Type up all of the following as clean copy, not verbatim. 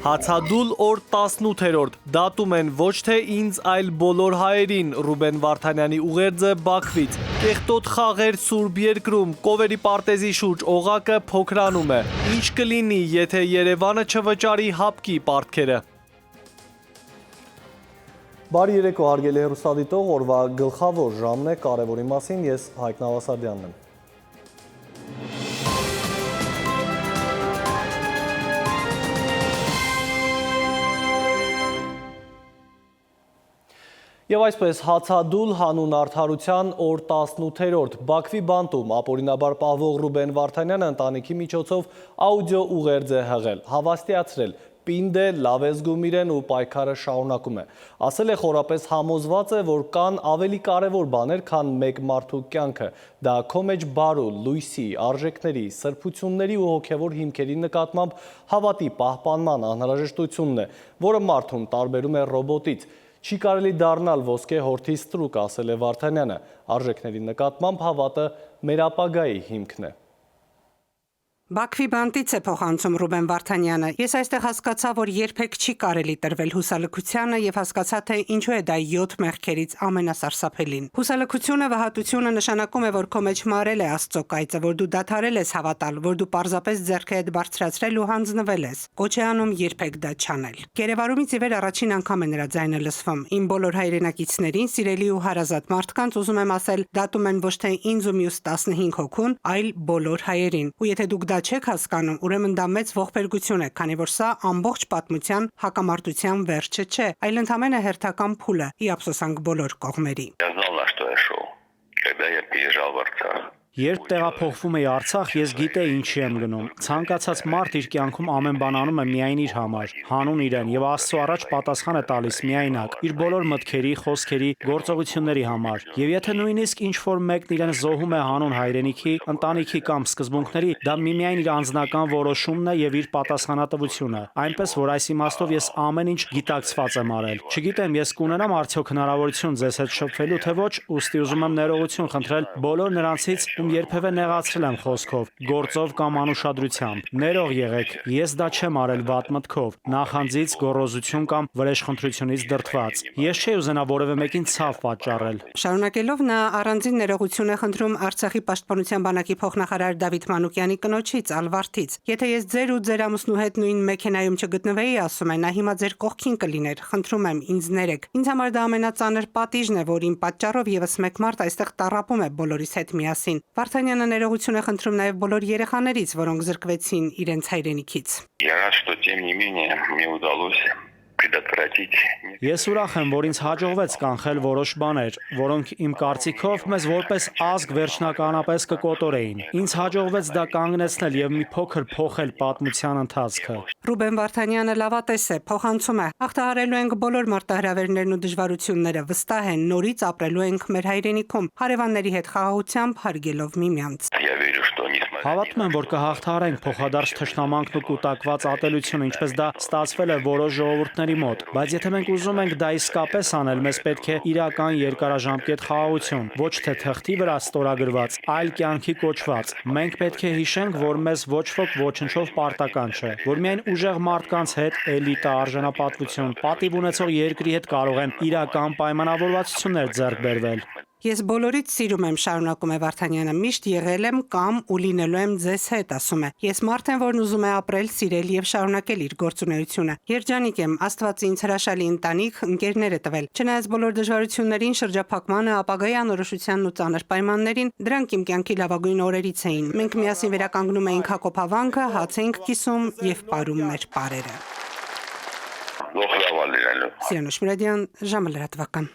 Հացադուլ օր 18-րդ, դատում են ոչ թե ինձ, այլ բոլոր հայերին, Ռուբեն Վարդանյանի ուղերձը Բաքվից, կեղտոտ խաղեր Սուրբ երկրում, Կովերի պարտեզի շուրջ օղակը փոքրանում է, ինչ կլինի, եթե Երևանը չվճարի հապկի պարտքերը։ Բարի երեկո, հարգելի հեռուստադիտող, օրվա գլխավոր ժամն է, կարևորի մասին ես Հայկ Նավասարդյանն եմ։ Եվ այսպես հացադուլ հանուն արդարության օր 18-րդ Բաքվի բանտում ապօրինաբար պահվող Ռուբեն Վարդանյանը ընտանիքի միջոցով աուդիո ուղերձ է հղել, հավաստիացրել, պինդ է, լավ է զգում իրեն ու պայքարը շարունակում է։ Ասել է խորապես համոզված է, որ կան ավելի կարևոր բաներ, քան մեկ մարդու կյանքը։ Դա քո մեջ բարու, լույսի, արժեքների, սրբությունների ու հոգևոր հիմքերի նկատմամբ հավատի պահպանման անհրաժեշտությունն է, որը մարդուն տարբերում է ռոբոտից։ Չի կարելի դառնալ ոսկե հորթի ստրուկ, ասել է Վարդանյանը, արժեքների նկատմամբ հավատը մեր ապագայի հիմքն է։ Բաքվի բանտից է փոխանցում Ռուբեն Վարդանյանը։ Ես այստեղ հասկացա, որ երբեք չի կարելի տրվել հուսալքությանը եւ հասկացա, թե ինչու է դա 7 մեղքերից ամենասարսափելին։ Հուսալքությունը, վհատությունը նշանակում է, որ քո մեջ մարել է Աստծո կայծը, որ դու դադարել ես հավատալ, որ դու պարզապես ձեռքի հետ բարձրացրել ու հանձնվել ես։ Կոչ է անում երբեք դա չանել։ Գերեվարումից ի վեր առաջին անգամ է նրա ձայնը լսվում։ Իմ բոլոր հայրենակիցներին, սիրելի ու հարազատ մարդկանց ուզում եմ ասել, դատում են ոչ թե ինձ ու մյուս 15 հոգուն, այլ բոլոր հայերին։ Ու եթե դուք դա չեք հասկանում, ուրեմն դա մեծ ողբերգություն է, քանի որ սա ամբողջ պատմության հակամարտության վերջը չէ, այլ ընդամենը հերթական փուլը՝ ի ափսոսանք բոլոր կողմերի։ Երբ տեղափոխվում էի Արցախ, ես գիտեի ինչի եմ գնում։ Ցանկացած մարդ իր կյանքում ամեն բան անում է միայն իր համար, հանուն իրեն եւ Աստծո առաջ պատասխան է տալիս միայնակ, իր բոլոր մտքերի, խոսքերի, գործողությունների համար։ Եվ եթե նույնիսկ ինչ-որ մեկն իրեն զոհում է հանուն հայրենիքի, ընտանիքի կամ սկզբունքների, դա միմիայն իր անձնական որոշումն է եւ իր պատասխանատվությունը։ Այնպես որ այս իմաստով ես ամեն ինչ գիտակցված եմ արել։ Չգիտեմ, ես կունենամ արդյոք հնարավորություն ձեզ հետ շփվելու թե ոչ, ուստի ուզում եմ ներողություն խնդրել բոլոր նրանցից, ում երբևէ նեղացրել եմ խոսքով, գործով կամ անուշադրությամբ։ Ներող եղեք, ես դա չեմ արել վատ մտքով, նախանձից, գոռոզություն կամ վրեժխնդրությունից դրդված։ Ես չէի ուզենա որևէ մեկին ցավ պատճառել։ Շարունակելով նա առանձին ներողություն է խնդրում Արցախի պաշտպանության բանակի փոխնախարար Դավիթ Մանուկյանի կնոջից Ալվարդից։ Եթե ես ձեր ու ձեր ամուսնու հետ նույն մեքենայում չգտնվեի, ասում է, նա հիմա ձեր կողքին կլիներ։ Խնդրում եմ, ինձ ներեք։ Ինձ համար դա ամենածանր պատիժն է, որ իմ պատճառով եւս մեկ մարդ այստեղ տառապում է բոլորիս հետ միասին։ Վարդանյանը ներողություն է խնդրում նաև բոլոր երեխաներից, որոնք զրկվեցին իրենց հայրենիքից։ Ես ուրախ եմ, որ ինձ հաջողվեց կանխել որոշ բաներ, որոնք իմ կարծիքով մեզ որպես ազգ վերջնականապես կկոտորեին։ Ինձ հաջողվեց դա կանգնեցնել եւ մի փոքր փոխել պատմության ընթացքը։ Ռուբեն Վարդանյանը լավատես է, փոխանցում է. հաղթահարելու ենք բոլոր մարտահրավերներն ու դժվարությունները, վստահ են, նորից ապրելու ենք մեր հայրենիքում, հարևանների հետ խաղաղությամբ հարգելով միմյանց։ Հավատում եմ, որ կհաղթահարենք փոխադարձ թշնամանքն ու կուտակված ատելությունը, ինչպես դա ստացվել է որոշ ժողովուրդների մոտ, բայց եթե մենք ուզում ենք դա իսկապես անել, մեզ պետք է իրական երկարաժամկետ խաղաղություն, ոչ թե թղթի վրա ստորագրված, այլ կյանքի կոչված։ Մենք պետք է հիշենք, որ մեզ ոչ ոք ոչնչով պարտական չէ, որ միայն ուժեղ մարդկանց հետ էլիտա, արժանապատվություն, պատիվ ունեցող երկրի հետ կարող են իրական պայմանավորվածություններ ձեռք բերվել։ Ես բոլորից սիրում եմ, շարունակում է Վարդանյանը, միշտ եղել եմ կամ ու լինելու եմ ձեզ հետ, ասում է։ Ես մարդ եմ, որն ուզում է ապրել, սիրել եւ շարունակել իր գործունեությունը։ Երջանիկ եմ, Աստված ինձ հրաշալի ընտանիք, ընկերներ է տվել։ Չնայած բոլոր դժվարություններին, շրջափակմանը, ապագայի անորոշությանն ու ծանր պայմաններին, դրանք իմ կյանքի լավագույն օրերից էին։ Մենք միասին վերականգնում էինք հակոբավանքը, հաց էինք կիսում եւ ապրում մեր պարերը։ Սիրունուշ Մուրադյան, ժամը լրատվական։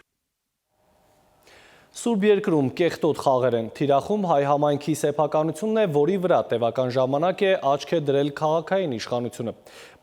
Սուրբ երկրում կեղտոտ խաղեր են, թիրախում հայ համայնքի սեփականությունն է, որի վրա տևական ժամանակ է աչք է դրել քաղաքային իշխանությունը։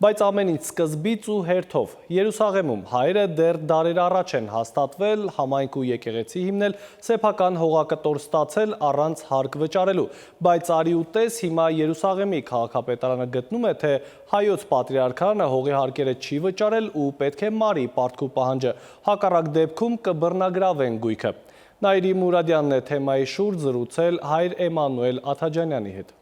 Բայց ամեն ինչ սկզբից ու հերթով Երուսաղեմում հայերը դեռ դարեր առաջ են հաստատվել, համայնք ու եկեղեցի հիմնել, սեփական հողակտոր ստացել առանց հարկ վճարելու։ Բայց արի ու տես հիմա Երուսաղեմի քաղաքապետարանը գտնում է, թե հայոց պատրիարքարանը հողի հարկերը չի վճարել ու պետք է մարի պարտքու պահանջը, հակառակ դեպքում կբռնագրավեն գույքը։ Նաիրի Մուրադյանն է թեմայի շուրջ զրուցել հայր Էմանուել Աթաջանյանի հետ։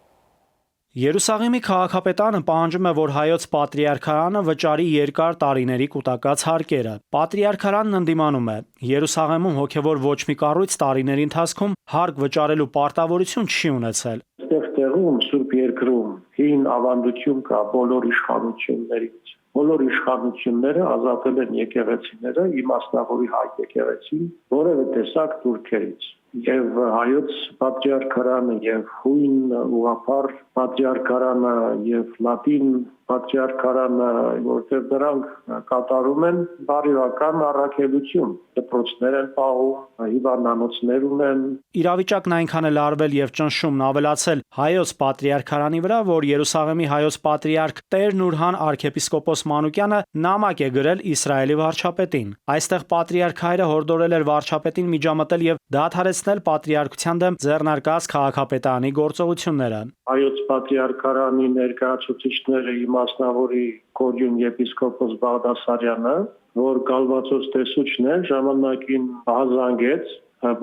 Երուսաղեմի քաղաքապետարանը պահանջում է, որ հայոց պատրիարքարանը վճարի երկար տարիների կուտակած հարկերը։ Պատրիարքարանն ընդդիմանում է. Երուսաղեմում հոգևոր ոչ մի կառույց տարիների ընթացքում հարկ վճարելու պարտավորություն չի ունեցել։ Այստեղ տեղում Սուրբ Երկրում հին ավանդություն կա բոլոր իշխանություններից։ Բոլոր իշխանությունները ազատել են եկեղեցիները, իմաստավորի հայ եկեղեցին, որևէ տեսակ թուրքերից։ Եվ հայոց պատրիարքարանը եւ հույն ուղղափառ պատրիարքարանը եւ լատին պատրիարքարանը, որտեղ դրանք կատարում են բարոյական առաքելություն, դպրոցներ են պահում, հիվանդանոցներ ունեն։ Իրավիճակն այնքան էլ արվել եւ ճնշումն ավելացել հայոց պատրիարքարանի վրա, որ Երուսաղեմի հայոց պատրիարք Տեր Նուրհան arczepiskopos Մանուկյանը նամակ է գրել Իսրայելի վարչապետին։ Այստեղ պատրիարք հայրը հորդորել էր վարչապետին միջամտել եւ դադարեցնել պատրիարքության դեմ ձեռնարկած քաղաքապետարանի գործողությունները։ Հայոց պատրիարքարանի ներկայացուցիչները իմասնավորի Կորյուն եպիսկոպոս Բաղդասարյանը, որ կալվածոց տեսուչն է, ժամանակին հազանգեց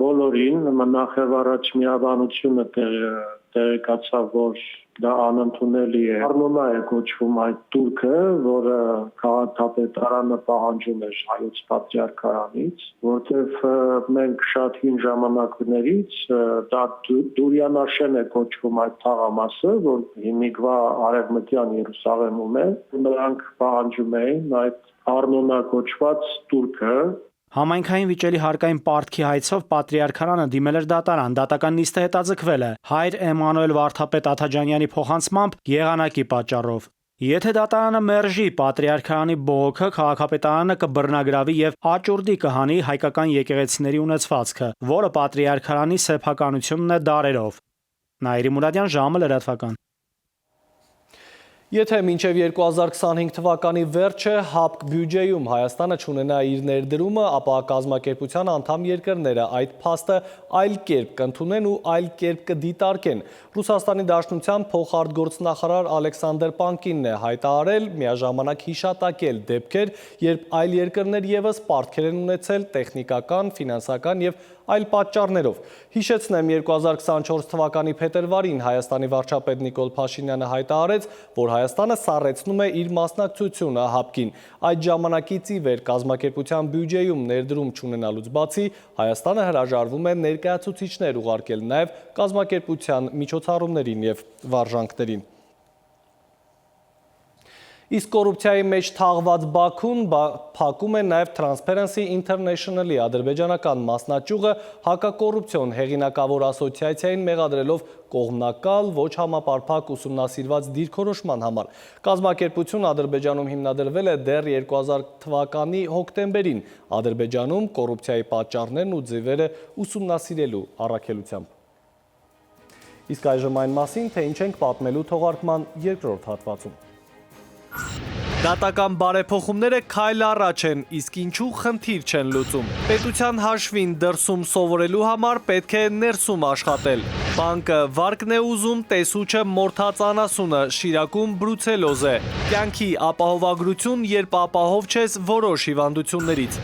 բոլորին նախևառաջ միաբանությունը տեղեկացավ, որ դա անընդունելի է։ Արնոնա է կոչվում այդ տուրքը, որը քաղաքապետարանը պահանջում էր հայոց պատրիարքարանից, որտեղ մենք շատ հին ժամանակներից դա Դուրյանաշեն է կոչվում այդ թաղամասը, որ հիմիկվա արևմտյան Երուսաղեմում է, նրանք պահանջում էին այդ Արնոնա կոչված տուրքը։ Համայնքային վիճելի հարկային պարտքի հայցով պատրիարքարանը դիմել էր դատարան, դատական նիստը հետաձգվել է հայր Էմանուել Վարդապետ Աթաջանյանի փոխանցմամբ եղանակի պատճառով։ Եթե դատարանը մերժի պատրիարքարանի բողոքը, քաղաքապետարանը կբռնագրավի եւ աճուրդի կհանի հայկական եկեղեցիների ունեցվածքը, որը պատրիարքարանի սեփականությունն է դարերով։ Նաիրի Մուրադյան, ժամը լրատվական։ Եթե մինչև 2025 թվականի վերջը ՀԱՊԿ բյուջեում Հայաստանը չունենա իր ներդրումը, ապա կազմակերպության անդամ երկրները այդ փաստը այլ կերպ կընդունեն ու այլ կերպ կդիտարկեն։ Ռուսաստանի Դաշնության փոխարտգործնախարար Ալեքսանդր Պանկինն է հայտարարել, միաժամանակ հիշատակել դեպքեր, երբ այլ երկրներ ևս պարտքեր են ունեցել տեխնիկական, ֆինանսական եւ այլ պատճառներով։ Հիշեցնեմ, 2024 թվականի փետրվարին Հայաստանի վարչապետ Նիկոլ Փաշինյանը հայտարարեց, որ Հայաստանը սառեցնում է իր մասնակցությունը ՀԱՊԿ-ին։ Այդ ժամանակից ի վեր կազմակերպության բյուջեում ներդրում չունենալուց բացի, Հայաստանը հրաժարվում է ներկայացուցիչներ ուղարկել նաև կազմակերպության միջոցառումներին եւ վարժանքներին։ Իսկ կոռուպցիայի մեջ թաղված Բաքուն փակում է նաև Transparency International-ի ադրբեջանական մասնաճյուղը հակակոռուպցիոն հեղինակավոր ասոցիացիային մեղադրելով կողմնակալ, ոչ համապարփակ ուսումնասիրված դիրքորոշման համար։ Կազմակերպությունը Ադրբեջանում հիմնադրվել է դեռ 2000 թվականի հոկտեմբերին, Ադրբեջանում կոռուպցիայի պատճառներն ու ձևերը ուսումնասիրելու առաքելությամբ։ Իսկ այժմ այն մասին, թե ինչ ենք պատմելու թողարկման երկրորդ հատվածում։ Դատական բարեփոխումները քայլ առաջ են, իսկ ինչու խնդիր չեն լուծում։ Պետության հաշվին դրսում սովորելու համար պետք է ներսում աշխատել։ Բանկը վարկն է ուզում, տեսուչը մորթած անասունը, Շիրակում բրուցելոզ է։ Կյանքի ապահովագրություն, երբ ապահով չես որոշ հիվանդություններից։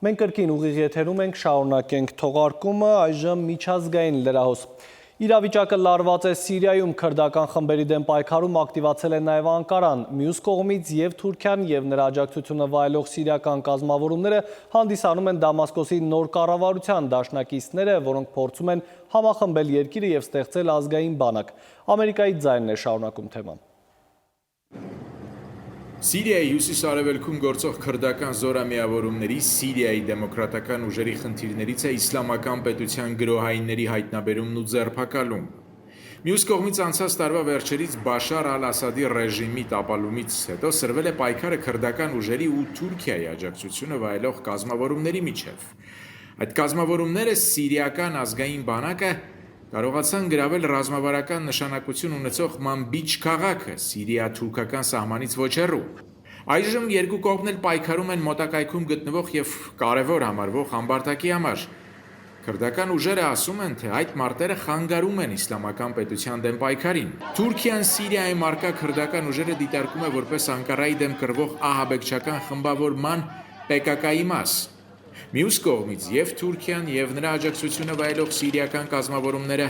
Մենք կրկին ուղիղ եթերում ենք, շարունակենք թողարկումը, այժմ միջազգային լրահոս։ Իրավիճակը լարված է Սիրիայում, քրդական խմբերի դեմ պայքարում ակտիվացել է նաև Անկարան, մյուս կողմից եւ Թուրքիան եւ նրա աջակցությունը վայելող սիրիական կազմավորումները հանդիսանում են Դամասկոսի նոր կառավարության դաշնակիցները, որոնք փորձում են համախմբել երկիրը եւ ստեղծել ազգային բանակ։ Ամերիկայի ձայնն է շարունակում թեման։ Սիրիայի հյուսիս-արևելքում գործող քրդական զորամիավորումների Սիրիայի դեմոկրատական ուժերի խնդիրներից է իսլամական պետության գրոհայինների հայտնաբերումն ու ձերբակալումը։ Մյուս կողմից անցած տարվա վերջերից Բաշար ալ-Ասադի ռեժիմի տապալումից հետո սրվել է պայքարը քրդական ուժերի ու Թուրքիայի աջակցությունը վայելող կազմավորումների միջև։ Այդ կազմավորումները Սիրիական ազգային բանակը կարողացան գրավել ռազմավարական նշանակություն ունեցող Մանբիչ քաղաքը Սիրիա-թուրքական սահմանից ոչ հեռու։ Այժմ երկու կողմն էլ պայքարում են մոտակայքում գտնվող եւ կարևոր համարվող Ամբարտակի համար։ Քրդական ուժերը ասում են, թե այդ մարտերը խանգարում են իսլամական պետության դեմ պայքարին։ Թուրքիան Սիրիայի մարկա քրդական ուժերը դիտարկում է որպես Անկարայի դեմ կռվող ահաբեկչական խմբավորման PKK-ի մաս։ Մյուս կողմից եւ Թուրքիան եւ նրա աջակցությունը վայելող սիրիական կազմավորումները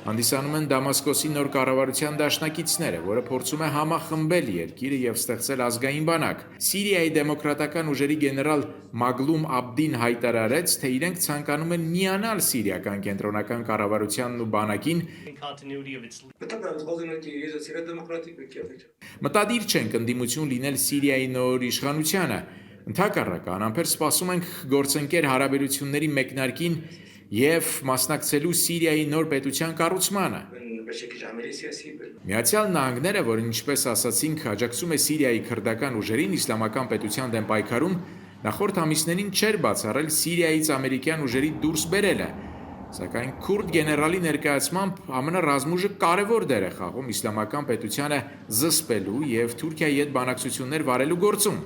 հանդիսանում են Դամասկոսի նոր կառավարության դաշնակիցները, որը փորձում է համախմբել երկիրը եւ ստեղծել ազգային բանակ։ Սիրիայի դեմոկրատական ուժերի գեներալ Մագլում Աբդին հայտարարեց, թե իրենք ցանկանում են միանալ սիրիական կենտրոնական կառավարությանն ու բանակին, մտադիր չենք ընդդիմություն լինել Սիրիայի նոր իշխանությանը, ընդհակառակը անհամբեր սպասում ենք գործընկեր հարաբերությունների մեկնարկին եւ մասնակցելու Սիրիայի նոր պետության կառուցմանը։ Միացյալ Նահանգները, որը ինչպես ասացինք, աջակցում է Սիրիայի քրդական ուժերին իսլամական պետության դեմ պայքարում, նախորդ ամիսներին չէր բացառել Սիրիայից ամերիկյան ուժերի դուրս բերելը, սակայն քուրդ գեներալի ներկայացմամբ ԱՄՆ ռազմուժը կարևոր դեր է խաղում իսլամական պետությանը զսպելու եւ Թուրքիայի հետ բանակցություններ վարելու գործում։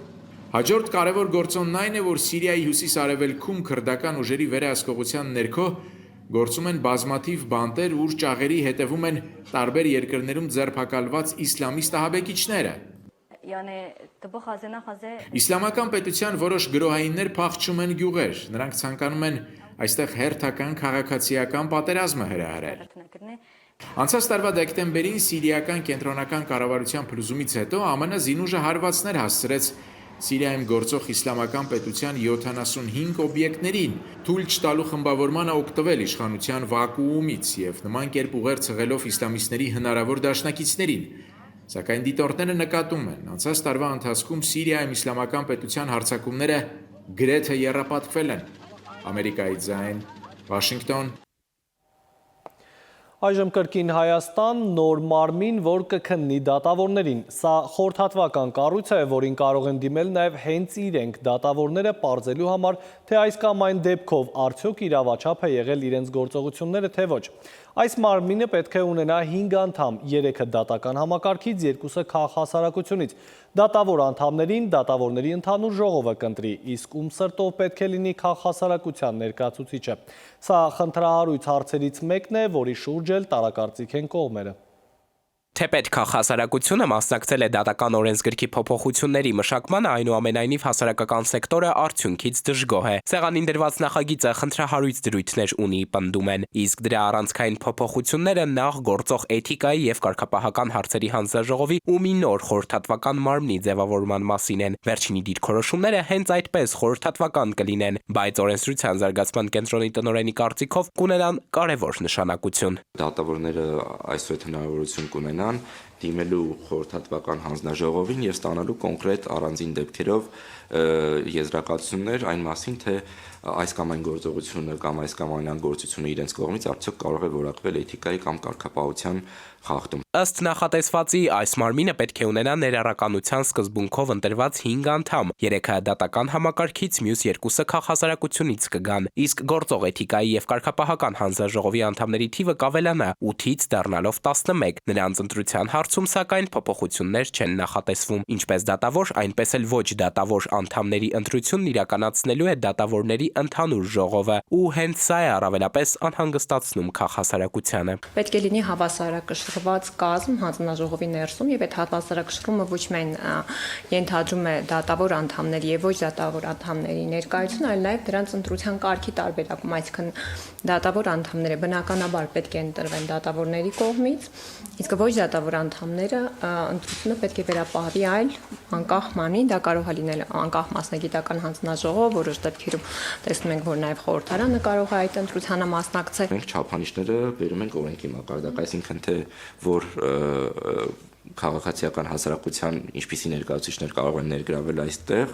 Հաջորդ կարևոր գործոնն այն է, որ Սիրիայի հյուսիս-արևելքում քրդական ուժերի վերահսկողության ներքո գործում են բազմաթիվ բանտեր, ուր ճաղերի հետևում են տարբեր երկրներում ձերբակալված իսլամիստ ահաբեկիչները։ Իսլամական պետության որոշ գրոհայիններ փախչում են գյուղեր, նրանք ցանկանում են այստեղ հերթական քաղաքացիական պատերազմը հրահրել։ Անցած տարվա դեկտեմբերին սիրիական կենտրոնական կառավարության փլուզումից հետո ԱՄՆ զինուժը հարվածներ հասցրեց Սիրիայում գործող իսլամական պետության 75 օբյեկտներին, թույլ չտալու խմբավորմանը օգտվել իշխանության վակուումից եւ նման կերպ ուղերձ հղելով իսլամիստների հնարավոր դաշնակիցներին։ Սակայն դիտորդները նկատում են, անցած տարվա ընթացքում Սիրիայում իսլամական պետության հարձակումները գրեթե եռապատկվել են։ Ամերիկայի ձայն, Վաշինգտոն։ Այժմ կրկին Հայաստան, նոր մարմին, որ կքննի դատավորներին։ Սա խորհրդատվական կառույց է, որին կարող են դիմել նաև հենց իրենք դատավորները պարզելու համար, թե այս կամ այն դեպքով արդյոք իրավաչափ է եղել իրենց գործողությունները, թե ոչ։ Այս մարմինը պետք է ունենա 5 անդամ, 3-ը դատական համակարգից, 2-ը քաղաքահասարակությունից։ Դատավոր անդամներին դատավորների ընդհանուր ժողովը կընտրի, իսկ ում սրտով պետք է լինի քաղաքահասարակության ներկայացուցիչը։ Սա խնդրահարույց հարցերից մեկն է, որի շուրջ էլ տարակարծիք են կողմերը։ Թեպետ քաղաքահասարակությունը մասնակցել է դատական օրենսգրքի փոփոխությունների մշակմանը, այնուամենայնիվ հասարակական սեկտորը արդյունքից դժգոհ է։ Սեղանին դրված նախագիծը խնդրահարույց դրույթներ ունի, պնդում են, իսկ դրա առանցքային փոփոխությունները նախ գործող էթիկայի եւ կարգապահական հարցերի հանձնաժողովի ու մի նոր խորհրդատվական մարմնի ձևավորման մասին են։ Վերջինի դիրքորոշումները հենց այդպես խորհրդատվական կլինեն, բայց օրենսդրության զարգացման կենտրոնի տնօրենի կարծիքով կունենան կարևոր նշանակություն։ Դատավորները այսօր հնարավորություն կունենան դիմելու խորհրդատվական հանձնաժողովին եւ ստանալու կոնկրետ առանձին դեպքերով եզրակացություններ այն մասին, թե այս կամ այն գործողությունը կամ այս կամ այն գործությունը իրենց կողմից արդյոք կարող է որակվել էթիկայի կամ կարգապահության խախտում։ Ըստ նախատեսվածի, այս մարմինը պետք է ունենա ներառականության սկզբունքով ընտրված 5 անդամ, 3-ը դատական համակարգից, մյուս 2-ը քաղաքահասարակությունից կգան, իսկ գործող էթիկայի եւ կարգապահական հանձնաժողովի անդամների թիվը կավելանա 8-ից դառնալով 11։ Նրանց ընտրության հարցում սակայն փոփոխություններ չեն նախատեսվում, ինչպես դատավոր, այնպես էլ ոչ դատավոր անդամների ընտրությունն իրականացնելու է դատավորների ընդհանուր ժողովը, ու հենց սա է առավելապես անհանգստացնում քաղաքահասարակությանը։ Պետք է լինի հավասարակշռված կազմ հանձնաժողովի ներսում, եւ այդ հավասարակշռումը ոչ միայն ենթադրում է դատավոր անդամների եւ ոչ դատավոր անդամների ներկայություն, այլ նաեւ դրանց ընտրության կարգի տարբերակում, այսինքն դատավոր անդամները բնականաբար պետք է ընտրվեն դատավորների կողմից, իսկ ոչ դատավոր անդամները ընտրությունը պետք է վերապահվի այլ անկախ մարմնին, դա կարող է լինել անկախ մասնագիտական հանձնաժողով, որոշ դեպքերում տեսնում ենք, որ նաեւ խորհրդարանը կարող է այդ ընտրությանը մասնակցել։ Մենք չափանիշները բերում ենք օրենքի մակարդակ, այսինքն թե որ քաղաքացիական հասարակության ինչպիսի ներկայացուցիչներ կարող են ներգրավել այստեղ,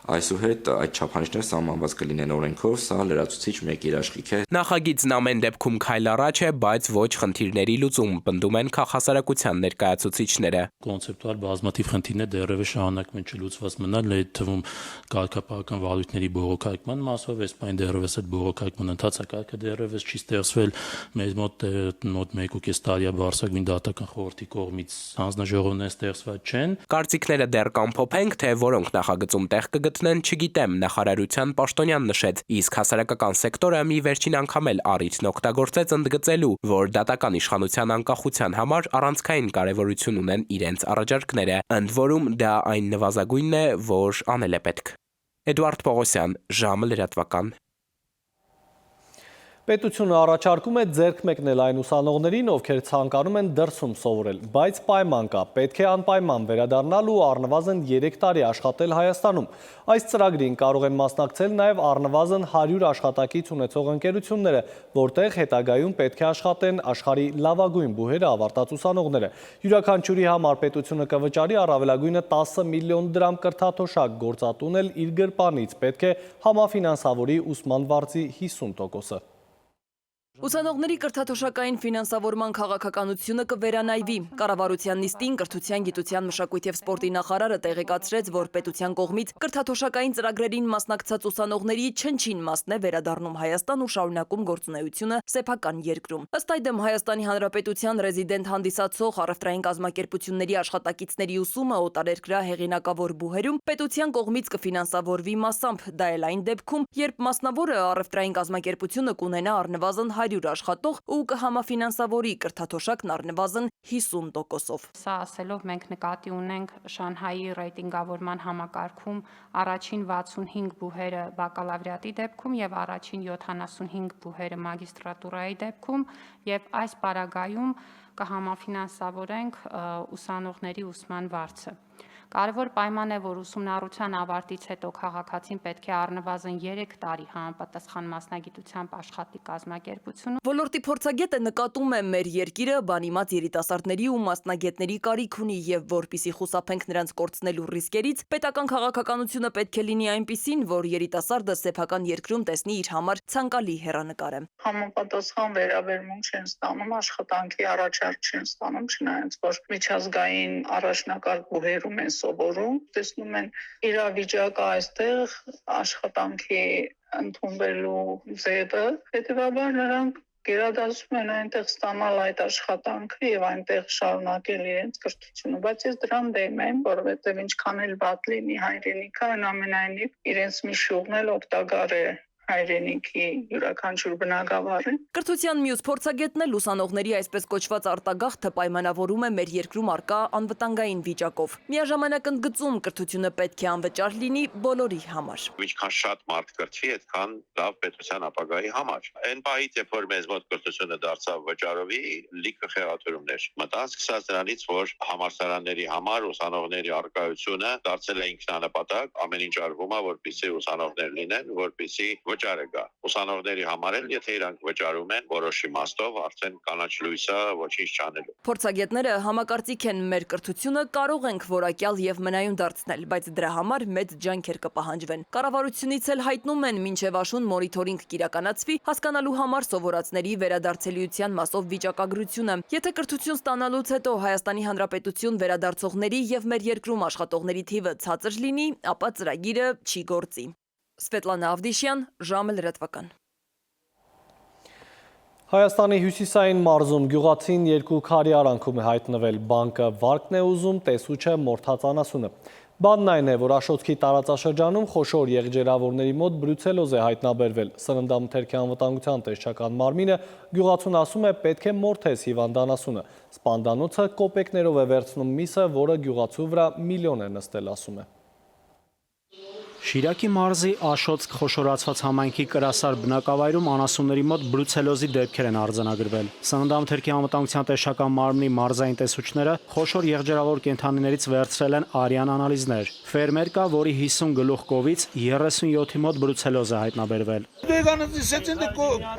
այսուհետ այդ չափանիշները սահմանված կլինեն օրենքով, սա լրացուցիչ մեկ երաշխիք է։ Նախագիծն ամեն դեպքում քայլ առաջ է, բայց ոչ խնդիրների լուծում, պնդում են քաղաքահասարակության ներկայացուցիչները։ Կոնցեպտուալ բազմաթիվ խնդիրներ դեռևս շարունակում են չլուծված մնալ, այդ թվում քաղաքապահական վարույթների բողոքարկման մասով, այսպես դեռևս այդ բողոքարկման ընթացակարգը դեռևս չի ստեղծվել, մեր մոտ 1.5 տարի է Բարսագույն դատական խորհրդի կողմից հանձնաժողովներ ստեղծված չեն։ Կարծիքները դեռ կամփոփենք, թե որոնք նախագծում տեղ կգտնեն, չգիտեմ, նախարարության պաշտոնյան նշեց, իսկ հասարակական սեկտորը մի վերջին անգամ էլ առիթն օգտագործեց ընդգծելու, որ դատական իշխանության անկախության համար առանցքային կարևորություն ունեն իրենց առաջարկները, ընդ որում դա այն նվազագույնն է, որ անել է պետք։ Էդուարդ Պողոսյան, ժամը լրատվական։ Պետությունը առաջարկում է ձեռք մեկնել այն ուսանողներին, ովքեր ցանկանում են դրսում սովորել, բայց պայման կա, պետք է անպայման վերադառնալ ու առնվազն 3 տարի աշխատել Հայաստանում։ Այս ծրագրին կարող են մասնակցել նաև առնվազն 100 աշխատակից ունեցող ընկերությունները, որտեղ հետագայում պետք է աշխատեն աշխարհի լավագույն բուհերը ավարտած ուսանողները։ Յուրաքանչյուրի համար պետությունը կվճարի առավելագույնը 10 միլիոն դրամ կրթաթոշակ, գործատուն էլ իր գրպանից պետք է համաֆինանսավորի ուսման վարձի 50%-ը։ Ուսանողների կրթաթոշակային ֆինանսավորման քաղաքականությունը կվերանայվի։ Կառավարության նիստին կրթության, գիտության, մշակույթի և սպորտի նախարարը տեղեկացրեց, որ պետության կողմից կրթաթոշակային ծրագրերին մասնակցած ուսանողների չնչին մասն է վերադառնում Հայաստան ու շարունակում գործունեությունը սեփական երկրում։ Ըստ այդմ Հայաստանի Հանրապետության ռեզիդենտ հանդիսացող առևտրային կազմակերպությունների աշխատակիցների ուսումը օտարերկրյա հեղինակավոր բուհերում պետության կողմից կֆինանսավորվի մասամբ, դա էլ այն դեպքում, երբ մասնավորը առևտրային կազմակերպությունը կունենա առնվազն 100 աշխատող ու կհամաֆինանսավորի կրթաթոշակն առնվազն 50%-ով։ Սա ասելով մենք նկատի ունենք Շանհայի ռեյտինգավորման համակարգում առաջին 65 բուհերը բակալավրիատի դեպքում եւ առաջին 75 բուհերը մագիստրատուրայի դեպքում եւ այս պարագայում կհամաֆինանսավորենք ուսանողների ուսման վարձը։ Կարևոր պայման է, որ ուսումնառության ավարտից հետո քաղաքացին պետք է առնվազն 3 տարի համապատասխան մասնագիտությամբ աշխատի կազմակերպությունը։ Ոլորտի փորձագետը նկատում է մեր երկիրը բանիմաց երիտասարդների ու մասնագետների կարիք ունի եւ որպիսի խուսափենք նրանց կորցնելու ռիսկերից, պետական քաղաքականությունը պետք է լինի այնպիսին, որ երիտասարդը սեփական երկրում տեսնի իր համար ցանկալի հեռանկարը։ Համապատասխան վերաբերմունք չեն ստանում, աշխատանքի առաջարկ չեն ստանում, չնայած որ միջազգային առաջնակարգ բուհերում են սովորում, տեսնում են իրավիճակը այստեղ աշխատանքի ընդունվելու ձևը, հետևաբար նրանք գերադասում են այնտեղ ստանալ այդ աշխատանքը եւ այնտեղ շարունակել իրենց կրթությունը, բայց ես դրան դեմ եմ, որովհետեւ ինչքան էլ վատ լինի հայրենիքը, այնուամենայնիվ իրենց մի շուղն էլ օգտակար է հայրենիքի յուրաքանչյուր բնակավարը։ Կրթության մյուս փորձագետն էլ ուսանողների այսպես կոչված արտագաղթը պայմանավորում է մեր երկրում առկա անվտանգային վիճակով։ Միաժամանակ ընդգծում կրթությունը պետք է անվճար լինի բոլորի համար։ Ինչքան շատ մարդ կրթվի, այդքան լավ պետության ապագայի համար։ Այն պահից, երբ որ մեզ մոտ կրթությունը դարձավ վճարովի, լիքը խեղաթյուրումներ մտան, սկսած նրանից, որ համալսարանների համար ուսանողների առկայությունը դարձել է ինքնանպատակ, ամեն ինչ արվում է, որպեսզի ուսանողներ լինեն, որպեսզի վճարը գա։ Ուսանողների համար էլ, եթե իրանք վճարում են, որոշ իմաստով արդեն կանաչ լույսը ոչինչ չանելու։ Փորձագետները համակարծիք են, մեր կրթությունը կարող ենք որակյալ եւ մնայուն դարձնել, բայց դրա համար մեծ ջանքեր կպահանջվեն։ Կառավարությունից էլ հայտնում են, մինչև աշուն մոնիթորինգ կիրականացվի, հասկանալու համար սովորածների վերադարձելիության մասով վիճակագրությունը։ Եթե կրթություն ստանալուց հետո Հայաստանի Հանրապետություն վերադարձողների եւ մեր երկրում աշխատողների թիվը ցածր լինի, ապա ծրագիրը չի գործի։ Սվետլանա Ավդիշյան, ժամը լրատվական։ Հայաստանի հյուսիսային մարզում գյուղացին 2 քարի արանքում է հայտնվել, բանկը վարկն է ուզում, տեսու չէ մորթածանասունը։ Բանն այն է, որ Աշոտքի տարածաշրջանում խոշոր եղջերավորների մոտ բրուցելոզ է հայտնաբերվել։ Սննդամթերքի անվտանգության տեսչական մարմինը գյուղացուն ասում է պետք է մորթես հիվանդանասունը։ Սպանդանոցը կոպեկներով է վերցնում միսը, որը գյուղացու վրա միլիոն է նստել, ասում է։ Շիրակի մարզի Աշոտք խոշորացված համայնքի կրասար բնակավայրում անասունների մոտ բրուցելոզի դեպքեր են արձանագրվել։ Սննդամթերքի անվտանգության տեսչական մարմնի մարզային տեսուչները խոշոր եղջերավոր կենդանիներից վերցրել են արյան անալիզներ։ Ֆերմեր կա, որի 50 գլուխ կովից 37-ի մոտ բրուցելոզ է հայտնաբերվել։ Դեգանացիացին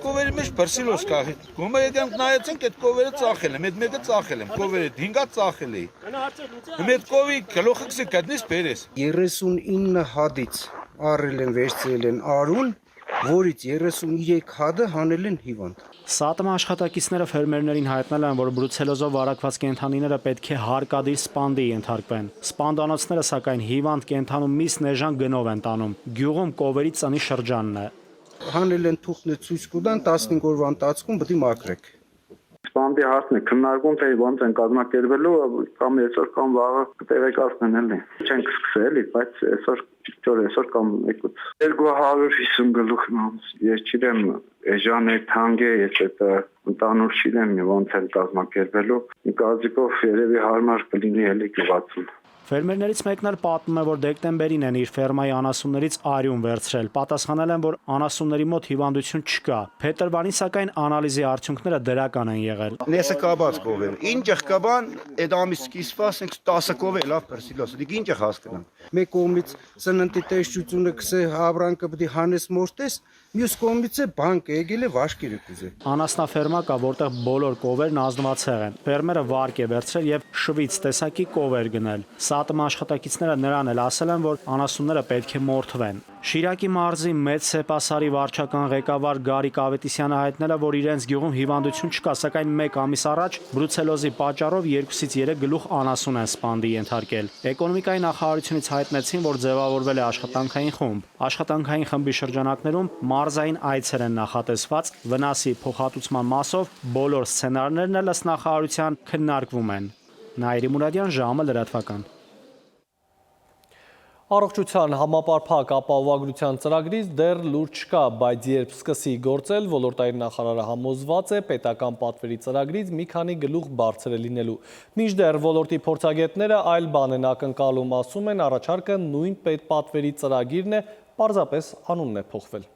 կովերի մեջ բրսիլոզ կա։ Գումա եկանք նայեցինք այդ կովերը ծախել եմ, այդ մեկը ծախել եմ, կովերը 5-ը ծախել էի։ Այդ կովի գլուխը կգտնես բերես։ 39 հադից առել են վերցրել են արուն, որից 33 հադը հանել են հիվանդ։ ՍԱՏՄ աշխատակիցները ֆերմերներին հայտնել են, որ բրուցելոզով վարակված կենդանիները պետք է հարկադիր սպանդի ենթարկվեն։ Սպանդանոցները սակայն հիվանդ կենդանու միս նեժան գնով են տանում։ Գյուղում կովերի ծնի շրջանն է։ Հանել են թուղթը ցույց կտան 15 օրվա ընթացքում պետք է մաքրեք։ Սպանդի հարցն է քննարկում, թե ոնց են կազմակերպելու, կամ այսօր կամ վաղը կտեղեկացնեն էլի։ Չենք սկսել էլի, բայց այսօր կամ եկուց 250 գլուխ նամս։ Ես չգիտեմ, էժան է, թանկ է, ես դա ընդանուր չգիտեմ, ոնց են կազմակերպելու։ Մի կարծիքով երևի հարմար կլինի էլի գյուղացուն։ Ֆերմերներից մեկն էլ պատմում է, որ դեկտեմբերին են իր ֆերմայի անասուններից արյուն վերցրել։ Պատասխանել են, որ անասունների մոտ հիվանդություն չկա։ Փետրվարին սակայն անալիզի արդյունքները դրական են եղել։ Նեսը կաբաց կովել։ Ինչ կաբան այդ ամիս սկիզբից 10 կովել լավ պերսիլոս։ Դիք ինչ հասկանամ։ Մեկ կողմից սննդի տեսչությունը կսե հավրանքը պետք է հանես մորտես, մյուս կողմից է բանկը եկել է վաշկերը կուզե։ Անասնաֆերմա կա, որտեղ բոլոր կովերն ազնվացեղ են։ Ֆերմերը վարկ է վերցրել եւ շվից տեսակի կովեր գնել։ ՍԱՏՄ աշխատակիցները նրան էլ ասել են, որ անասունները պետք է մորթվեն։ Շիրակի մարզի մեծ սեպասարի վարչական ղեկավար Գարիկ Ավետիսյանը հայտնել է, որ իրենց գյուղում հիվանդություն չկա, սակայն 1 ամիս առաջ բրուցելոզի պատճառով 2-ից 3 գլուխ անասուն են սպանդի ենթարկել։ Էկոնոմիկայի նախարարությունից հայտնեցին, որ ձևավորվել է աշխատանքային խումբ։ Աշխատանքային խմբի շրջանակներում մարզային այցեր են նախատեսված, վնասի փոխհատուցման մասով բոլոր սցենարներն էլ ըստ նախարարության քննարկվում են։ Նայիրի Մուրադյան, ժամը լրատվական։ Առողջության համապարփակ ապահովագրության ծրագրից դեռ լուր չկա, բայց երբ սկսի գործել, ոլորտային նախարարը համոզված է պետական պատվերի ծրագրից մի քանի գլուխ բարձր է լինելու։ Մինչդեռ ոլորտի փորձագետները այլ բան են ակնկալում, ասում են առաջարկը նույն պետպատվերի ծրագիրն է, պարզապես անունն է փոխվել։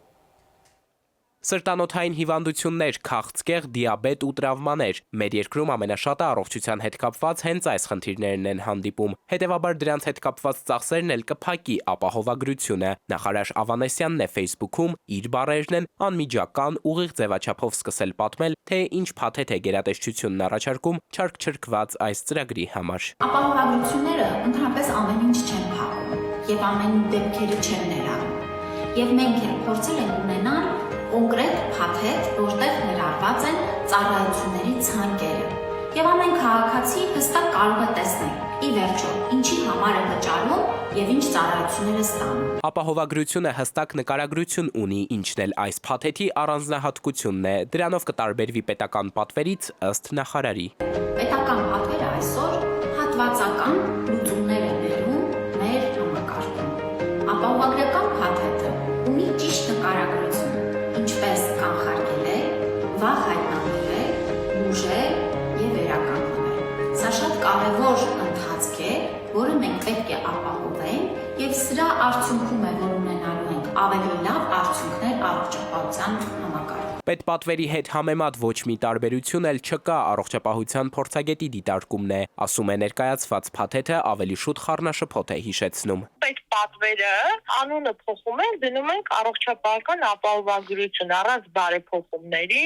Սրտանոթային հիվանդություններ, քաղցկեղ, դիաբետ ու տրավմաներ։ Մեր երկրում ամենաշատը առողջության հետ կապված հենց այս խնդիրներն են հանդիպում։ Հետևաբար դրանց հետ կապված ծախսերն էլ կփակի ապահովագրությունը։ Նախարար Ավանեսյանն է Facebook-ում իր բառերն են անմիջական ուղիղ ձևաչափով սկսել պատմել, թե ինչ փաթեթ է գերատեսչությունն առաջարկում չարք-չրկված այս ծրագրի համար։ Ապահովագրությունները ընդհանրապես ամեն ինչ չեն փակում եւ ամեն դեպքերը չեն ներառում։ Եվ մենք էլ փորձել ենք ունենալ կոնկրետ փաթեթ, որտեղ ներառված են ծառայությունների ցանկերը։ Եվ ամեն քաղաքացի հստակ կարող է տեսնել, ի վերջո, ինչի համար է վճարում եւ ինչ ծառայություններ է ստանում։ Ապահովագրությունը հստակ նկարագրություն ունի, ինչն էլ այս փաթեթի առանձնահատկությունն է։ Դրանով կտարբերվի պետական պատվերից ըստ նախարարի։ Պետական պատվերը այսօր հատվածական լուծումներ է բերում մեր համակարգում։ Ապահովագրական փաթեթը ունի ճիշտ նկարագրություն, ինչպես կանխարգել է, վաղ հայտնաբերել է, բուժել եւ վերականգնել։ Սա շատ կարևոր ընթացք է, որը մենք պետք է ապահովենք եւ սրա արդյունքում է, որ ունենալու ենք ավելի լավ արդյունքներ առողջապահության համակարգում։ Պետպատվերի հետ համեմատ ոչ մի տարբերություն էլ չկա, առողջապահության փորձագետի դիտարկումն է, ասում է ներկայացված փաթեթը ավելի շուտ խառնաշփոթ է հիշեցնում։ Պետպատվերը անունը փոխում են, դնում ենք առողջապահական ապահովագրություն առանց բարեփոխումների,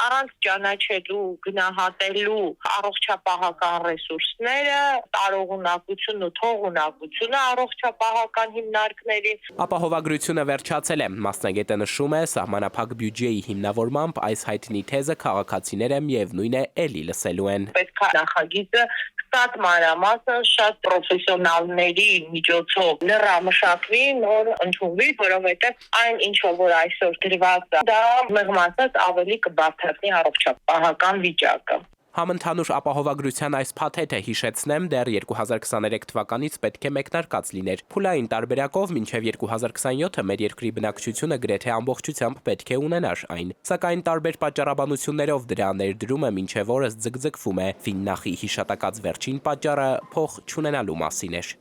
առանց ճանաչելու, գնահատելու առողջապահական ռեսուրսները, տարողունակությունն ու թողունակությունը առողջապահական հիմնարկների։ Ապահովագրությունը վերջացել է, մասնագետը նշում է, սահմանափակ բյուջեի հիմնավորմամբ այս հայտնի թեզը քաղաքացիները միևնույն է էլի լսելու են։ Պետք է նախագիծը շատ մանրամասն, շատ պրոֆեսիոնալների միջոցով լրամշակվի, նոր ընդունվի, որովհետև այն ինչով որ այսօր դրված է, դա մեղմ ասած ավելի կբարձրացնի առողջապահական վիճակը։ Համընդհանուր ապահովագրության այս փաթեթը, հիշեցնեմ, դեռ 2023 թվականից պետք է մեկնարկած լիներ։ Փուլային տարբերակով մինչև 2027-ը մեր երկրի բնակչությունը գրեթե ամբողջությամբ պետք է ունենար այն։ Սակայն տարբեր պատճառաբանություններով դրա ներդրումը մինչև օրս ձգձգվում է։ Ֆիննախի հիշատակած վերջին պատճառը փող չունենալու մասին էր։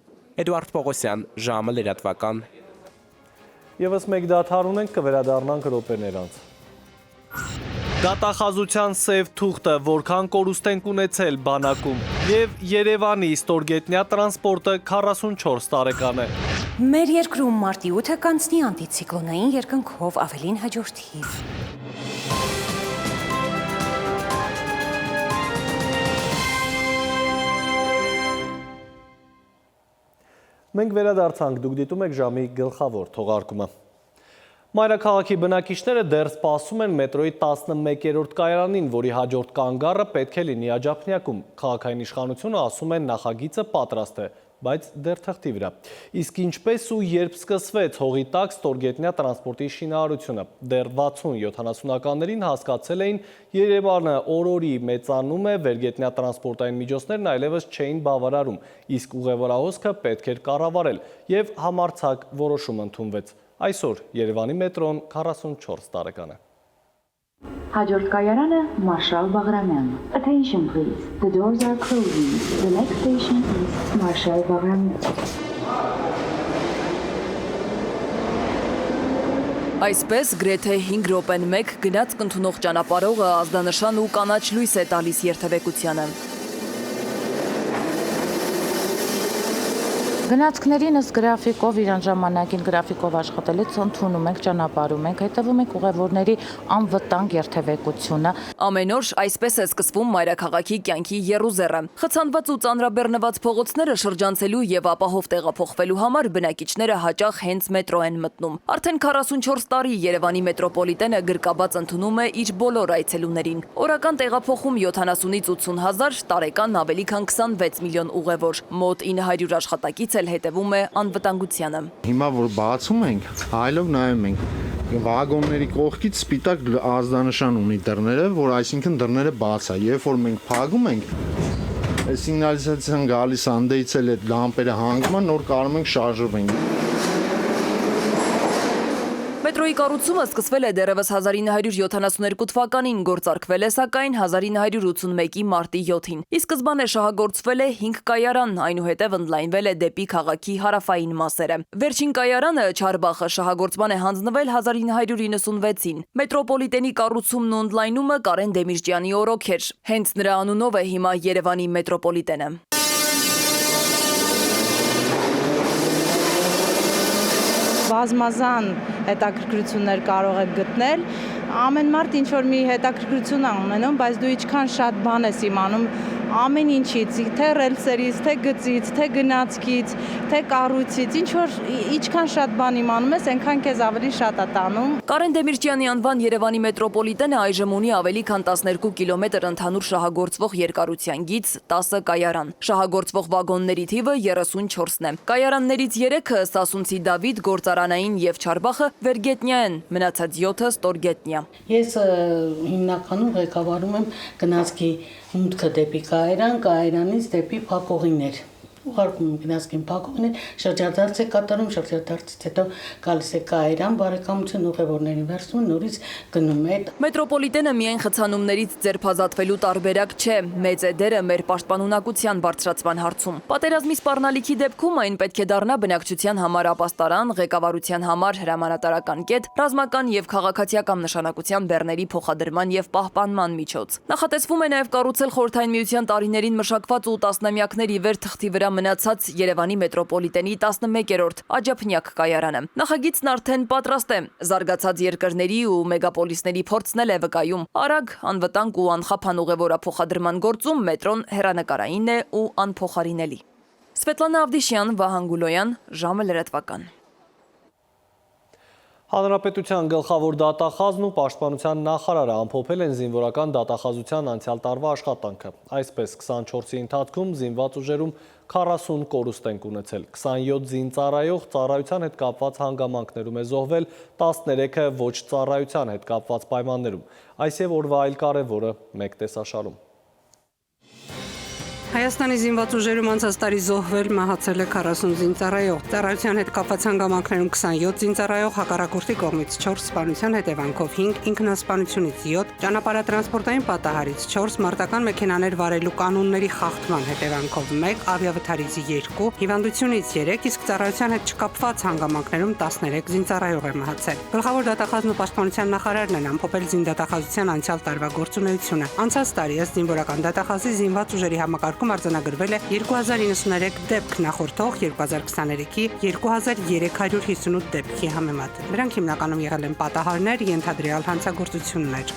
Էդուարդ Պողոսյան, ժամը լրատվական։ Եվս մեկ դադար ունենք, կվերադառնանք րոպեներ անց։ Դատախազության սև թուղթը որքան կորուստ ենք ունեցել բանակում եւ Երևանի ստորգետնյա տրանսպորտը 44 տարեկան է։ Մեր երկրում մարտի 8-ը կանցնի անտիցիկլոնային երկնքով ավելին հաջորդ հիվ։ Մենք վերադարձանք, դուք դիտում եք ժամի գլխավոր թողարկումը։ Մայրաքաղաքի բնակիչները դեռ սպասում են մետրոյի 11-րդ կայարանին, որի հաջորդ կանգառը պետք է լինի Աջափնյակում։ Քաղաքային իշխանությունը ասում է նախագիծը պատրաստ է, բայց դեռ թղթի վրա։ Իսկ ինչպես ու երբ սկսվեց հողի տակ ստորգետնյա տրանսպորտի շինարարությունը։ Դեռ 60-70-ականներին հասկացել էին Երևանը օր-օրի մեծանում է, վերգետնյա տրանսպորտային միջոցներն այլևս չէին բավարարում, իսկ ուղևորահոսքը պետք էր կառավարել եւ համարձակ որոշում ընդունվեց։ Այսօր Երևանի մետրոն 44 տարեկան է։ Հաջորդ կայարանը Մարշալ Բաղրամյան։ Attention please. The doors are closing. The next station is Marshal Bagramyan. Այսպես գրեթե 5 րոպեն մեկ գնաց կընդունող ճանապարհողը ազդանշան ու կանաչ լույս է տալիս երթևեկությանը։ Գնացքներին ըստ գրաֆիկով իրան ժամանակին գրաֆիկով աշխատելուց ընդունում ենք, ճանապարհում ենք, հետևում ենք ուղևորների անվտանգ երթևեկությունը։ Ամեն օր այսպես է սկսվում մայրաքաղաքի կյանքի եռուզեռը։ Խցանված ու ծանրաբեռնված փողոցները շրջանցելու եւ ապահով տեղափոխվելու համար բնակիչները հաճախ հենց մետրո են մտնում։ Արդեն 44 տարի Երևանի մետրոպոլիտենը գրկաբաց ընդունում է իր բոլոր այցելուներին։ Օրական տեղափոխում 70-ից 80 հազար, տարեկան ավելի քան 26 միլիոն ուղևոր, մոտ 900 աշխատակից հետևում է անվտանգությանը։ Հիմա որ բացում ենք, այլով նայում ենք։ Վագոնների կողքից սպիտակ ազդանշան ունի դռները, որ այսինքն դռները բաց է։ Երբ որ մենք փակում ենք, սիգնալիզացիան գալիս անդեից էլ այդ լամպերը հանգում են, նոր կարում ենք շարժվենք։ Մետրոյի կառուցումը սկսվել է դեռևս 1972 թվականին, գործարկվել է սակայն 1981-ի մարտի 7-ին։ Ի սկզբանե շահագործվել է 5 կայարան, այնուհետև ընդլայնվել է դեպի քաղաքի հարավային մասերը։ Վերջին կայարանը Չարբախը շահագործման է հանձնվել 1996-ին։ Մետրոպոլիտենի կառուցումն ու ընդլայնումը Կարեն Դեմիրճյանի օրոք էր։ Հենց նրա անունով է հիմա Երևանի մետրոպոլիտենը։ Բազմազան հետաքրքրություններ կարող եք գտնել, ամեն մարդ ինչ-որ մի հետաքրքրություն է ունենում, բայց դու ինչքան շատ բան ես իմանում ամեն ինչից, թե ռելսերից, թե գծից, թե գնացքից, թե կառույցից, ինչքան շատ բան իմանում ես, այնքան քեզ ավելի շատ է տանում։ Կարեն Դեմիրճյանի անվան Երևանի մետրոպոլիտենը այժմ ունի ավելի քան 12 կիլոմետր ընդհանուր շահագործվող երկարության գիծ, 10 կայարան։ Շահագործվող վագոնների թիվը 34-ն է։ Կայարաններից 3-ը Սասունցի Դավիթ, Գործարանային եւ Չարբախը վերգետնյա են, մնացած 7-ը ստորգետնյա։ Ես հիմնականում ղեկավարում եմ գնացքի մուտքը դեպի կայարանից դեպի փակողիներ։ Ուղարկում եմ գնացքին փակողներ, շրջադարձ է կատարում, շրջադարձից հետո գալիս է կայարան, բարեկամություն ուղևորներին վերցնում, նորից գնում է։ Մետրոպոլիտենը միայն խցանումներից ձերբազատվելու տարբերակ չէ, մեծ է դերը մեր պաշտպանունակության բարձրացման հարցում։ Պատերազմի սպառնալիքի դեպքում այն պետք է դառնա բնակչության համար ապաստարան, ղեկավարության համար հրամանատարական կետ, ռազմական եւ քաղաքացիական նշանակության բեռների փոխադրման եւ պահպանման միջոց։ Նախատեսվում է նաեւ կառուցել Խորհրդային Միության տարիներին մշակված ու տասնամյակների վեր թղթի վրա մնացած Երևանի մետրոպոլիտենի 11-րդ աջափնյակ կայարանը։ Նախագիծն արդեն պատրաստ է։ Զարգացած երկրների ու մեգապոլիսների փորձն է վկայում։ Արագ, անվտանգ ու անխափան ուղևորափոխադրման գործում մետրոն հեռանկարային է ու անփոխարինելի։ Սվետլանա Ավդիշյան, Վահան Գուլոյան, ժամը լրատվական։ Հանրապետության գլխավոր դատախազն ու պաշտպանության նախարարը ամփոփել են զինվորական դատախազության անցյալ տարվա աշխատանքը։ Այսպես 24-ի ընթացքում զինված ուժերում 40 կորուստ են ունեցել, 27 զինծառայող ծառայության հետ կապված հանգամանքներում է զոհվել, 13-ը ոչ ծառայության հետ կապված պայմաններում։ Այս եւ օրվա այլ կարևորը մեկ տեսաշարում։ Հայաստանի զինված ուժերում անցած տարի զոհվել մահացել է 40 զինծառայող, ծառայության հետ կապված հանգամանքներում 27 զինծառայող, հակառակորդի կողմից 4 սպանության հետևանքով 5, ինքնասպանությունից 7, ճանապարհատրանսպորտային պատահարից 4, մարտական մեքենաներ վարելու կանոնների խախտման հետևանքով 1, ավիավթարից 2, հիվանդությունից 3, իսկ ծառայության հետ չկապված հանգամանքներում 13 զինծառայող է մահացել։ Գլխավոր դատախազն ու պաշտպանության նախարարն են ամփոփել զինդատախազության անցյալ տարվա գործունեությունը։ Անցած տարի ըստ զինվորական դատախազի զինված ուժերի համակարգում արձանագրվել է 2093 դեպք, նախորդող 2023-ի 2358 դեպքի համեմատ։ Դրանք հիմնականում եղել են պատահարներ, ենթադրյալ հանցագործություններ։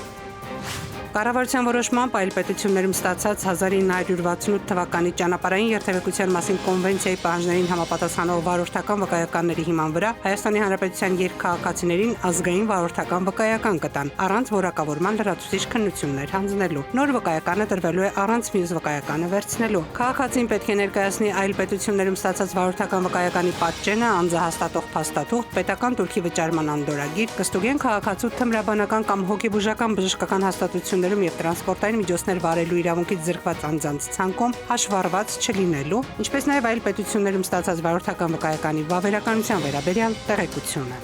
Կառավարության որոշմամբ այլ պետություններում ստացած 1968 թվականի ճանապարհային երթևեկության մասին կոնվենցիայի պահանջներին համապատասխանող վարորդական վկայականների հիման վրա Հայաստանի Հանրապետության երկքաղաքացիներին ազգային վարորդական վկայական կտան, առանց որակավորման լրացուցիչ քննություններ հանձնելու։ Նոր վկայականը տրվելու է առանց մյուս վկայականը վերցնելու։ Քաղաքացին պետք է ներկայացնի այլ պետություններում ստացած վարորդական վկայականի պատճենը, անձահաստատող փաստաթուղթ, պետական турքի վճարման անդորրագիր, կստուգեն քաղաքացու թմրաբանական կամ հոգեբուժական բժշկական հաստատություն եւ տրանսպորտային միջոցներ վարելու իրավունքից զրկված անձանց ցանկում հաշվառված չլինելու, ինչպես նաև այլ պետություններում ստացած վարորդական վկայականի վավերականության վերաբերյալ տեղեկությունը։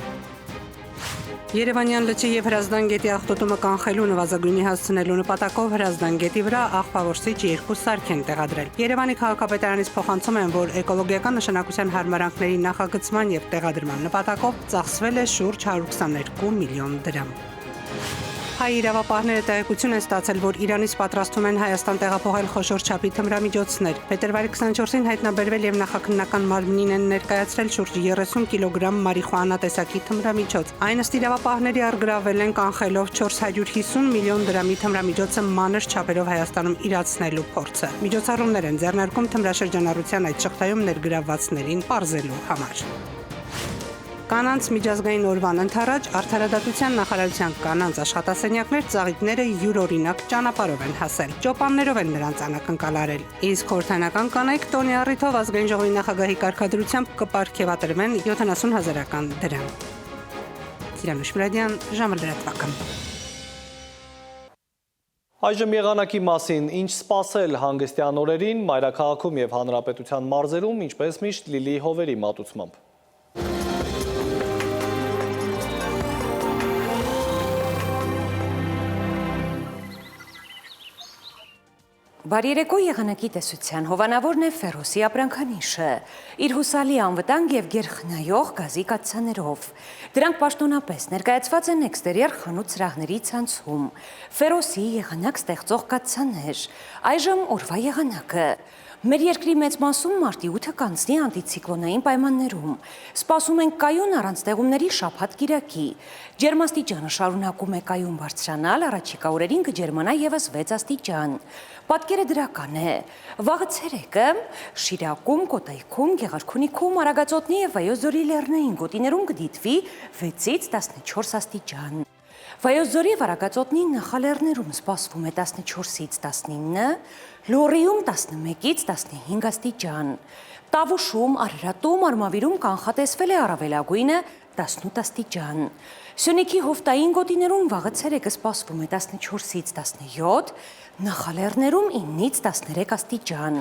Երևանյան լճի եւ Հրազդան գետի աղտոտումը կանխելու նվազագույնի հասցնելու նպատակով Հրազդան գետի վրա աղբավորիչ 2 սարք են տեղադրել։ Երևանի քաղաքապետարանից փոխանցում են, որ էկոլոգիական նշանակության հարմարանքների նախագծման եւ տեղադրման նպատակով ծախսվել է շուրջ 122 միլիոն դրամ։ Հայ իրավապահները տեղեկություն են ստացել, որ Իրանից պատրաստում են Հայաստան տեղափոխել խոշոր չափի թմրամիջոցներ։ Փետրվարի 24-ին հայտնաբերվել եւ նախաքննական մարմնին են ներկայացրել շուրջ 30 կիլոգրամ մարիխուանա տեսակի թմրամիջոց։ Այն ըստ իրավապահների առգրավել են կանխելով 450 միլիոն դրամի թմրամիջոցը մանր չափերով Հայաստանում իրացնելու փորձը։ Միջոցառումներ են ձեռնարկում թմրաշրջանառության այդ շղթայում ներգրավվածներին պարզելու համար։ Կանանց միջազգային օրվան ընթառաջ Արդարադատության նախարարության կանանց աշխատասենյակներ ծաղիկները յուրօրինակ ճանապարհով են հասել։ Ճոպաններով են նրանց անակնկալարել։ Իսկ խորհրդանական կանայք տոնի առիթով ազգային ժողովի նախագահի կարգադրությամբ կպարգևատրվեն 70,000 դրամ։ Տիրանուշ Մուրադյան, ժամը լրատվական։ Այժմ եղանակի մասին, ինչ սպասել հանգստյան օրերին, մայրաքաղաքում եւ հանրապետության մարզերում, ինչպես միշտ Լիլի Հովերի մատուցմամբ։ Բարերեկո եղանակի տեսության հովանավորն է Ֆերոսի ապրանքանիշը, իր հուսալի անվտանգ և գերխնայող գազի կաթսաներով։ Դրանք պաշտոնապես ներկայացված են էքստերիեր խանութ սրահների ցանցում։ Ֆերոսի եղանակ ստեղծող կաթսաներ, այժմ օրվա եղանակը։ Մեր երկրի մեծ մասում մարտի 8-ը կանցնի անտիցիկլոնային պայմաններում։ Սպասում ենք կայուն առանց տեղումների շաբաթ կիրակի։ Ջերմաստիճանը շարունակում է կայուն բարձրանալ, առաջիկա օրերին կջերմանա ևս 6 աստիճան։ Պատկերը դրական է։ Վաղը ցերեկը Շիրակում, Կոտայքում, Գեղարքունիքում, Արագածոտնի եւ Վայոց ձորի լեռնային գոտիներում կդիտվի 6-ից 14 աստիճան։ Վայոց ձորի եւ Արագածոտնի նախալեռներում սպասվում է 14-ից 19, Լոռիում 11-ից 15 աստիճան։ Տավուշում, Արարատում, Արմավիրում կանխատեսվել է առավելագույնը 18 աստիճան։ Սյունիքի հովտային գոտիներում վաղը ցերեկը սպասվում է 14-ից 17, նախալեռներում 9-ից 13 աստիճան։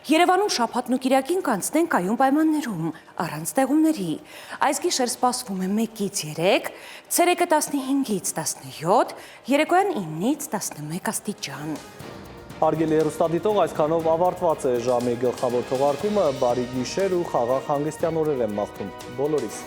Երևանում շաբաթն ու կիրակին կանցնեն կայուն պայմաններում, առանց տեղումների։ Այս գիշեր սպասվում է 1-ից 3, ցերեկը 15-ից 17, երեկոյան 9-ից 11 աստիճան։ Հարգելի հեռուստադիտող, այսքանով ավարտված է ժամի գլխավոր թողարկումը, բարի գիշեր ու խաղաղ հանգստյան օրեր եմ մաղթում բոլորիս։